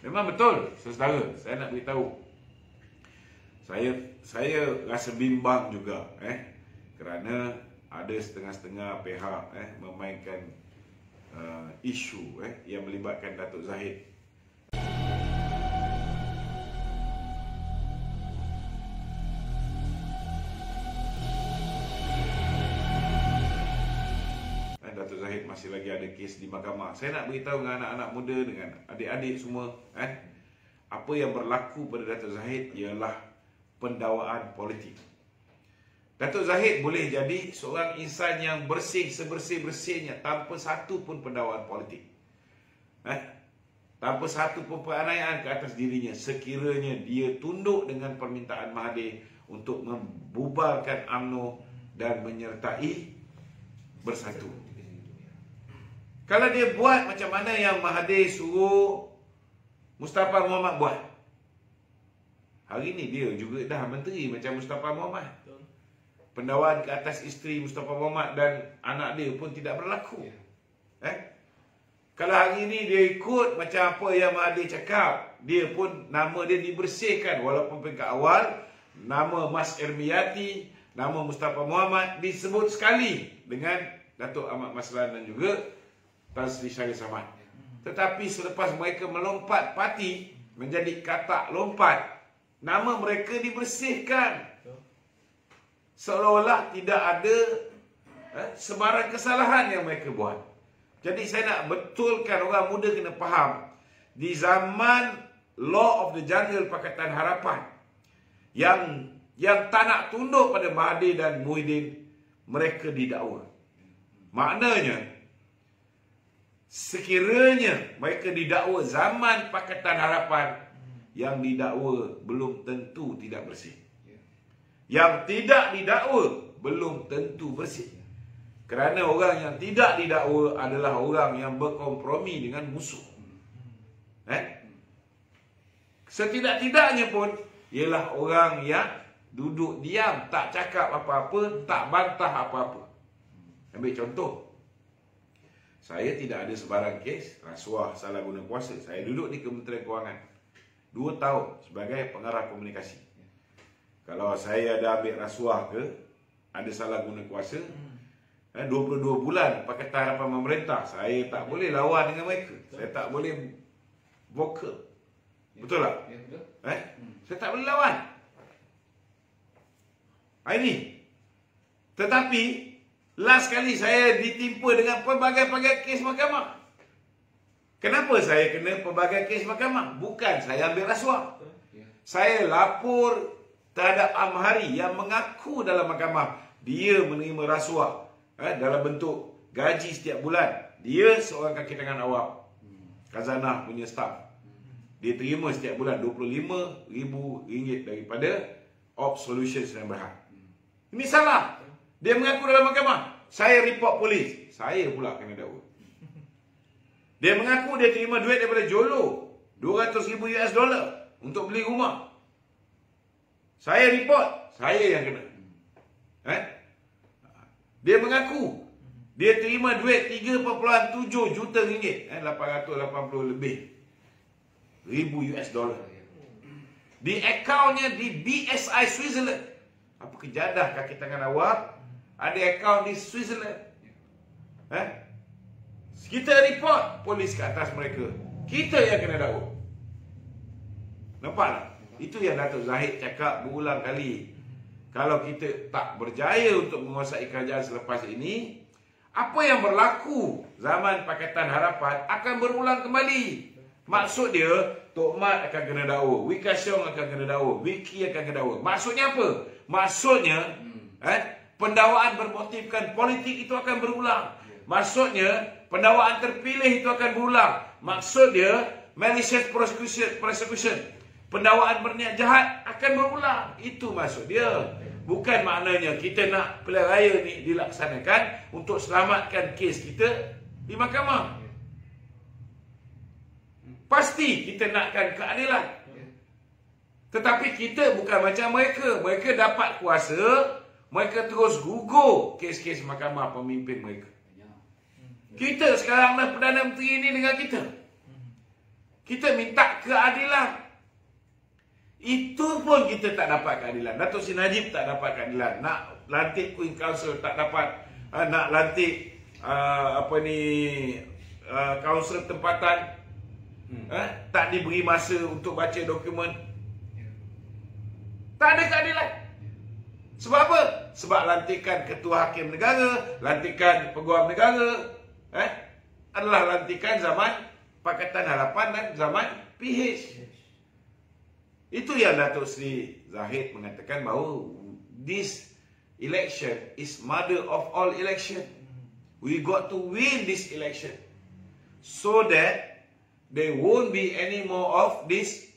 Memang betul, saudara. Saya nak beritahu. Saya rasa bimbang juga, kerana ada setengah-setengah pihak memainkan isu yang melibatkan Datuk Zahid. Datuk Zahid masih lagi ada kes di mahkamah. Saya nak beritahu dengan anak-anak muda, dengan adik-adik semua, apa yang berlaku pada Datuk Zahid ialah pendakwaan politik. Datuk Zahid boleh jadi seorang insan yang bersih sebersih-bersihnya tanpa satu pun pendakwaan politik. Tanpa satu pun penganiayaan ke atas dirinya, sekiranya dia tunduk dengan permintaan Mahathir untuk membubarkan UMNO dan menyertai Bersatu. Kalau dia buat macam mana yang Mahathir suruh Mustafa Mohamed buat, hari ni dia juga dah menteri macam Mustafa Mohamed. Pendakwaan ke atas isteri Mustafa Mohamed dan anak dia pun tidak berlaku. Kalau hari ni dia ikut macam apa yang Mahathir cakap, dia pun nama dia dibersihkan. Walaupun peringkat awal nama Mas Ermiyati, nama Mustafa Mohamed disebut sekali dengan Datuk Ahmad Maslan dan juga Tan Sri Syarif Samad. Tetapi selepas mereka melompat parti menjadi katak lompat, nama mereka dibersihkan. Seolah-olah tidak ada sebarang kesalahan yang mereka buat. Jadi saya nak betulkan, orang muda kena faham, di zaman Law of the Jungle Pakatan Harapan yang tak nak tunduk pada Mahathir dan Muhyiddin, mereka didakwa. Maknanya sekiranya mereka didakwa zaman Pakatan Harapan, yang didakwa belum tentu tidak bersih. Yang tidak didakwa belum tentu bersih. Kerana orang yang tidak didakwa adalah orang yang berkompromi dengan musuh. Setidak-tidaknya pun ialah orang yang duduk diam, tak cakap apa-apa, tak bantah apa-apa. Ambil contoh, saya tidak ada sebarang kes rasuah salah guna kuasa. Saya duduk di Kementerian Kewangan 2 tahun sebagai pengarah komunikasi. Kalau saya ada ambil rasuah ke, ada salah guna kuasa, 22 bulan Pakatan Harapan memerintah, saya tak boleh lawan dengan mereka. Saya tak boleh vokal. Betul tak? Saya tak boleh lawan. Ini. Tetapi last kali saya ditimpa dengan pelbagai-pelbagai kes mahkamah. Kenapa saya kena pelbagai kes mahkamah? Bukan saya ambil rasuah. Saya lapor terhadap Amhari yang mengaku dalam mahkamah dia menerima rasuah dalam bentuk gaji setiap bulan. Dia seorang kaki tangan awam, khazanah punya staf. Dia terima setiap bulan RM25,000 daripada Ops Solutions dan Berhad. Ini salah. Dia mengaku dalam mahkamah. Saya report polis, saya pula kena dakwa. Dia mengaku dia terima duit daripada Jolo, $200,000 untuk beli rumah. Saya report, saya yang kena. Dia mengaku dia terima duit $3.7 juta, 880 lebih $1,000 di akaunnya di BSI Switzerland. Apa kejadah kaki tangan awak ada akaun di Switzerland? Kita report polis ke atas mereka, kita yang kena dakwa. Nampak tak? Itu yang Datuk Zahid cakap berulang kali. Kalau kita tak berjaya untuk menguasai kerajaan selepas ini, apa yang berlaku zaman Pakatan Harapan akan berulang kembali. Maksud dia, Tok Mat akan kena dakwa, Wika Siong akan kena dakwa, Wiki akan kena dakwa. Maksudnya apa? Maksudnya pendakwaan bermotifkan politik itu akan berulang. Maksudnya pendakwaan terpilih itu akan berulang. Maksud dia malicious prosecution, pendakwaan berniat jahat akan berulang. Itu maksud dia. Bukan maknanya kita nak pilihan raya ni dilaksanakan untuk selamatkan kes kita di mahkamah. Pasti kita nakkan keadilan. Tetapi kita bukan macam mereka. Mereka dapat kuasa, mereka terus gugur kes-kes mahkamah pemimpin mereka. Kita sekarang dah Perdana Menteri ini dengan kita. Kita minta keadilan. Itu pun kita tak dapat keadilan. Datuk Seri Najib tak dapat keadilan. Nak lantik Queen Council tak dapat. Nak lantik kaunselor tempatan, tak diberi masa untuk baca dokumen. Tak ada keadilan. Sebab apa? Sebab lantikan ketua hakim negara, lantikan peguam negara adalah lantikan zaman Pakatan Harapan dan zaman PH. Itu yang Datuk Seri Zahid mengatakan bahawa this election is mother of all election. We got to win this election so that there won't be any more of this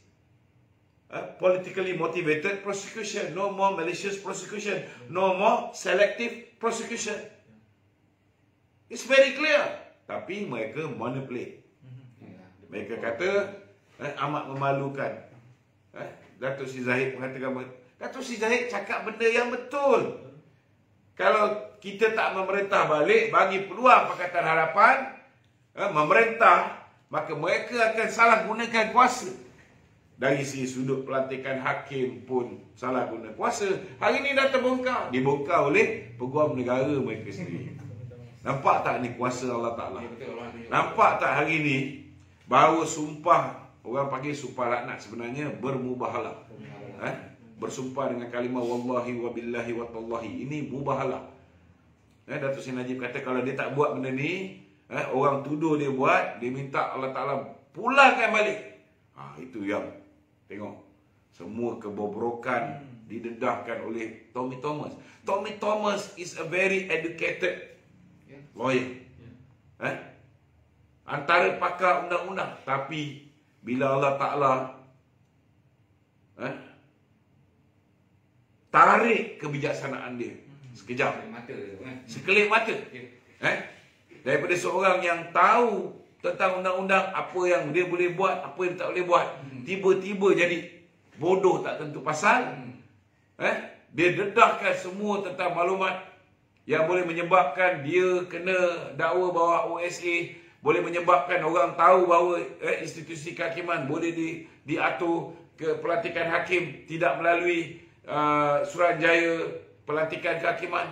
politically motivated prosecution. No more malicious prosecution. No more selective prosecution. It's very clear. Tapi mereka manipulate. Mereka kata amat memalukan. Datuk Seri Zahid mengatakan, Datuk Seri Zahid cakap benda yang betul. Kalau kita tak memerintah balik, bagi peluang Pakatan Harapan memerintah, maka mereka akan salah gunakan kuasa. Dari segi sudut pelantikan hakim pun salah guna kuasa. Hari ini dah terbongkar. Dibongkar oleh peguam negara mereka sendiri. Nampak tak ni kuasa Allah Ta'ala? Nampak tak hari ini bahawa sumpah, orang panggil sumpah laknat, sebenarnya bermubahalah. Bersumpah dengan kalimah wallahi wa billahi wa tallahi. Ini mubahalah. Datuk Seri Najib kata kalau dia tak buat benda ni, orang tuduh dia buat, dia minta Allah Ta'ala pulangkan balik. Itu yang tengok. Semua kebobrokan didedahkan oleh Tommy Thomas. Tommy Thomas is a very educated lawyer. Antara pakar undang-undang. Tapi bila Allah Ta'ala tarik kebijaksanaan dia sekejap, sekelip mata, daripada seorang yang tahu tentang undang-undang, apa yang dia boleh buat, apa yang tak boleh buat, tiba-tiba jadi bodoh tak tentu pasal. Dia dedahkan semua tentang maklumat yang boleh menyebabkan dia kena dakwa bawah OSA, boleh menyebabkan orang tahu bahawa institusi kehakiman boleh diatur ke pelantikan hakim tidak melalui Suruhanjaya pelantikan kehakiman.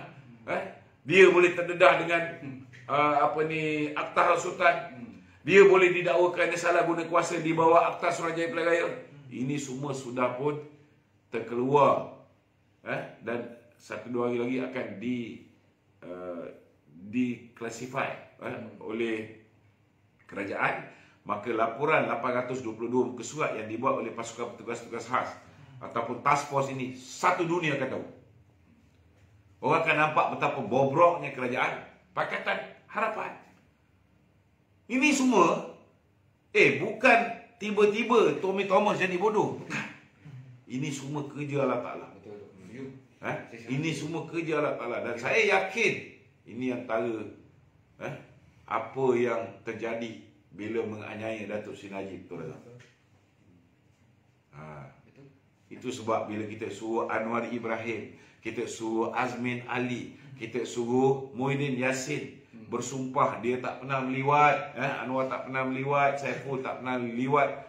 Dia boleh terdedah dengan Akta Hasutan. Dia boleh didakwakan salah guna kuasa di bawah Akta Suruhanjaya Pilihan Raya. Ini semua sudah pun terkeluar. Dan 1-2 hari lagi akan diklasifikasi oleh kerajaan. Maka laporan 822 muka surat yang dibuat oleh pasukan petugas-petugas khas ataupun task force ini, satu dunia akan tahu. Orang akan nampak betapa bobroknya kerajaan Pakatan Harapan. Ini semua bukan tiba-tiba Tommy Thomas jadi bodoh. Ini semua kerja Allah Ta'ala. Ini semua kerja Allah Ta'ala. Dan saya yakin ini antara apa yang terjadi bila menganiaya Datuk Seri Najib. Itu sebab bila kita suruh Anwar Ibrahim, kita suruh Azmin Ali, kita suruh Muhyiddin Yassin bersumpah dia tak pernah meliwat, Anwar tak pernah meliwat, Saiful tak pernah meliwat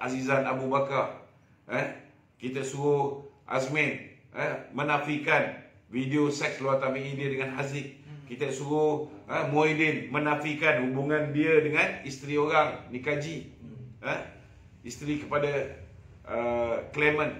Azizan Abu Bakar, kita suruh Azmin menafikan video seks luar tabi'i dia dengan Haziq, kita suruh Muhyiddin menafikan hubungan dia dengan isteri orang, Nikaji, isteri kepada Clement.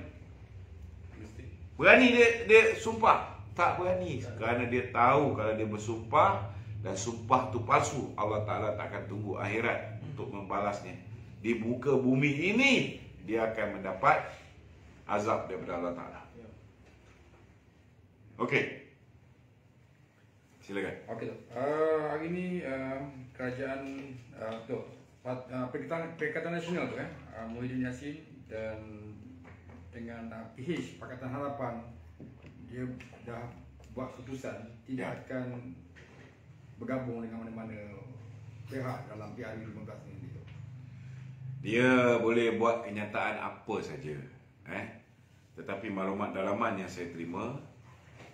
Berani dia sumpah? Tak berani, kerana dia tahu kalau dia bersumpah dan sumpah tu palsu, Allah Ta'ala tak akan tunggu akhirat untuk membalasnya. Di muka bumi ini dia akan mendapat azab daripada Allah Ta'ala. Okey, silakan. Okey, hari ini kerajaan Perikatan Nasional tu Muhyiddin Yassin dan dengan PH Pakatan Harapan, dia dah buat keputusan tidak akan bergabung dengan mana-mana pihak dalam PRU 15 ini. Dia boleh buat kenyataan apa saja, tetapi maklumat dalaman yang saya terima,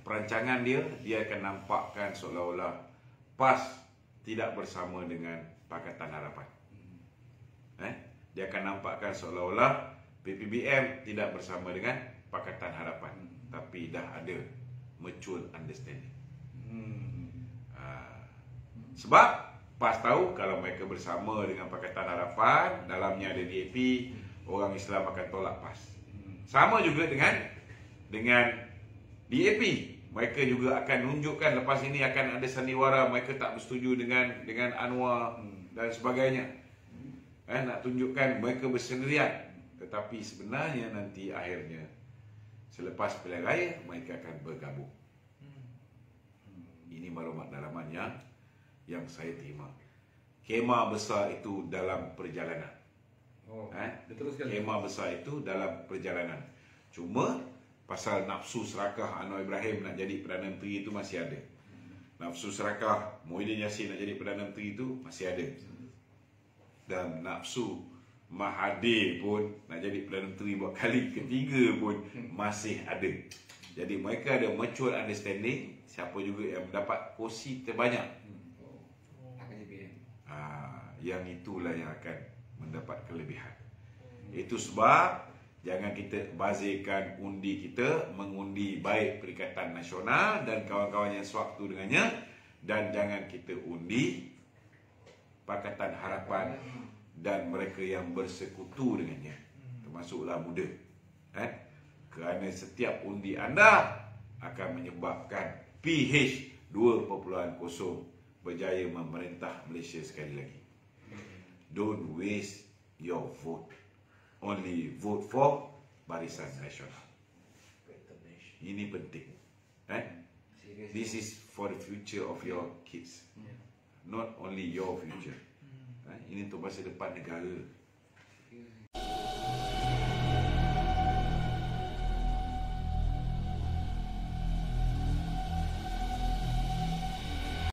perancangan dia akan nampakkan seolah-olah PAS tidak bersama dengan Pakatan Harapan. Dia akan nampakkan seolah-olah PPBM tidak bersama dengan Pakatan Harapan, tapi dah ada mutual understanding. Sebab PAS tahu kalau mereka bersama dengan Pakatan Harapan, dalamnya ada DAP, orang Islam akan tolak PAS. Sama juga dengan DAP. Mereka juga akan nunjukkan lepas ini akan ada sandiwara mereka tak bersetuju dengan Anwar dan sebagainya. Nak tunjukkan mereka bersendirian. Tetapi sebenarnya nanti akhirnya selepas pilihan raya mereka akan bergabung. Ini maklumat dalaman yang saya terima. Kemah besar itu dalam perjalanan. Kemah besar itu dalam perjalanan. Cuma pasal nafsu serakah Anwar Ibrahim nak jadi Perdana Menteri itu masih ada. Nafsu serakah Muhyiddin Yassin nak jadi Perdana Menteri itu masih ada. Dan nafsu Mahathir pun nak jadi Perdana Menteri buat kali ketiga pun masih ada. Jadi mereka ada mutual understanding. Siapa juga yang mendapat kursi terbanyak, yang itulah yang akan mendapat kelebihan. Itu sebab jangan kita bazirkan undi kita mengundi baik Perikatan Nasional dan kawan-kawan yang sewaktu dengannya, dan jangan kita undi Pakatan Harapan dan mereka yang bersekutu dengannya, termasuklah muda. Kerana setiap undi anda akan menyebabkan PH 2.0 berjaya memerintah Malaysia sekali lagi. Don't waste your vote. Only vote for Barisan Nasional. Ini penting. This is for the future of your kids. Not only your future. Ini untuk masa depan negara.